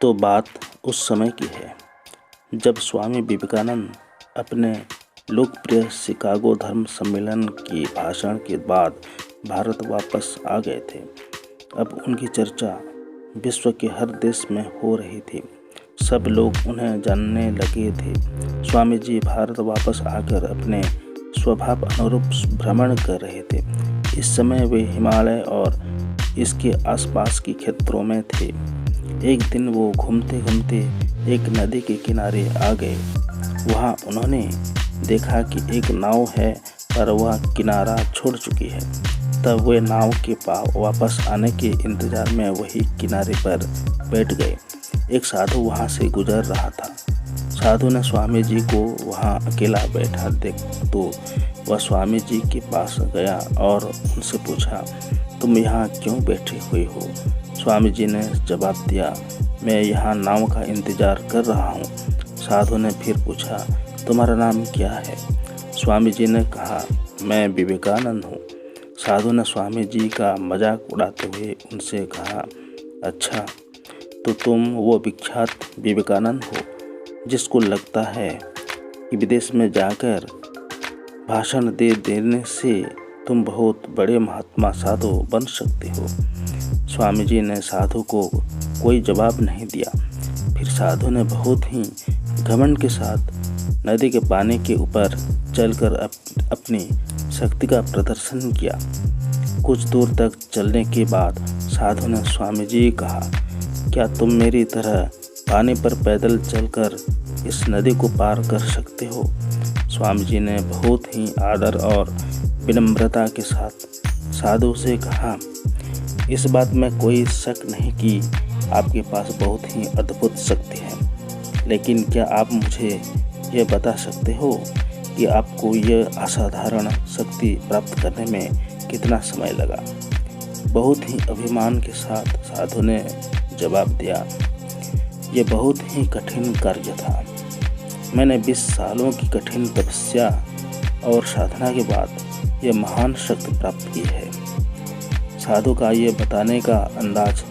तो बात उस समय की है जब स्वामी विवेकानंद अपने लोकप्रिय शिकागो धर्म सम्मेलन की भाषण के बाद भारत वापस आ गए थे। अब उनकी चर्चा विश्व के हर देश में हो रही थी। सब लोग उन्हें जानने लगे थे। स्वामी जी भारत वापस आकर अपने स्वभाव अनुरूप भ्रमण कर रहे थे। इस समय वे हिमालय और इसके आसपास के क्षेत्रों में थे। एक दिन वो घूमते घूमते एक नदी के किनारे आ गए। वहाँ उन्होंने देखा कि एक नाव है पर वह किनारा छोड़ चुकी है। तब वे नाव के वापस आने के इंतजार में वही किनारे पर बैठ गए। एक साधु वहाँ से गुजर रहा था। साधु ने स्वामी जी को वहाँ अकेला बैठा देख तो वह स्वामी जी के पास गया और उनसे पूछा, तुम यहाँ क्यों बैठे हुए हो? स्वामी जी ने जवाब दिया, मैं यहाँ नाव का इंतजार कर रहा हूँ। साधु ने फिर पूछा, तुम्हारा नाम क्या है? स्वामी जी ने कहा, मैं विवेकानंद हूँ। साधु ने स्वामी जी का मजाक उड़ाते हुए उनसे कहा, अच्छा तो तुम वो विख्यात विवेकानंद हो जिसको लगता है कि विदेश में जाकर भाषण दे देने से तुम बहुत बड़े महात्मा साधु बन सकते हो। स्वामी जी ने साधु को कोई जवाब नहीं दिया। फिर साधु ने बहुत ही घमंड के साथ नदी के पानी के ऊपर चलकर अपनी शक्ति का प्रदर्शन किया। कुछ दूर तक चलने के बाद साधु ने स्वामी जी कहा, क्या तुम मेरी तरह पानी पर पैदल चलकर इस नदी को पार कर सकते हो? स्वामी जी ने बहुत ही आदर और विनम्रता के साथ साधु से कहा, इस बात में कोई शक नहीं कि आपके पास बहुत ही अद्भुत शक्ति है, लेकिन क्या आप मुझे यह बता सकते हो कि आपको यह असाधारण शक्ति प्राप्त करने में कितना समय लगा? बहुत ही अभिमान के साथ साधु ने जवाब दिया, यह बहुत ही कठिन कार्य था। मैंने 20 सालों की कठिन तपस्या और साधना के बाद यह महान शक्ति प्राप्त की है। साधु का ये बताने का अंदाज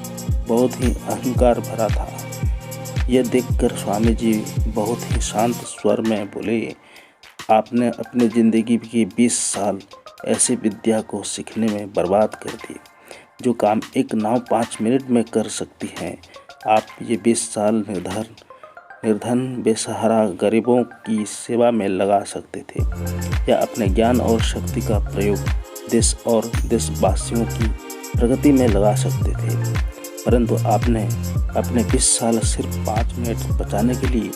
बहुत ही अहंकार भरा था। यह देखकर स्वामी जी बहुत ही शांत स्वर में बोले, आपने अपनी ज़िंदगी की 20 साल ऐसी विद्या को सीखने में बर्बाद कर दिए जो काम एक नाव 5 मिनट में कर सकती है। आप ये 20 साल निर्धन बेसहारा गरीबों की सेवा में लगा सकते थे या अपने ज्ञान और शक्ति का प्रयोग देश और देशवासियों की प्रगति में लगा सकते थे, परंतु आपने अपने 20 साल सिर्फ 5 मिनट बचाने के लिए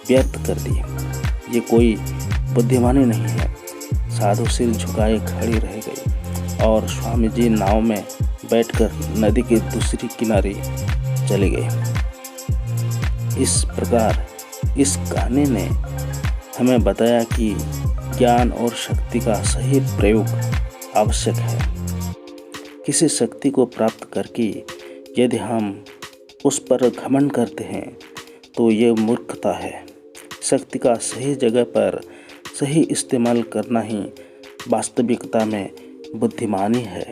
व्यर्थ कर दिए। ये कोई बुद्धिमानी नहीं है। साधु सिर झुकाए खड़ी रह गई और स्वामी जी नाव में बैठकर नदी के दूसरी किनारे चले गए। इस प्रकार इस कहानी ने हमें बताया कि ज्ञान और शक्ति का सही प्रयोग आवश्यक है। किसी शक्ति को प्राप्त करके यदि हम उस पर घमंड करते हैं तो ये मूर्खता है। शक्ति का सही जगह पर सही इस्तेमाल करना ही वास्तविकता में बुद्धिमानी है।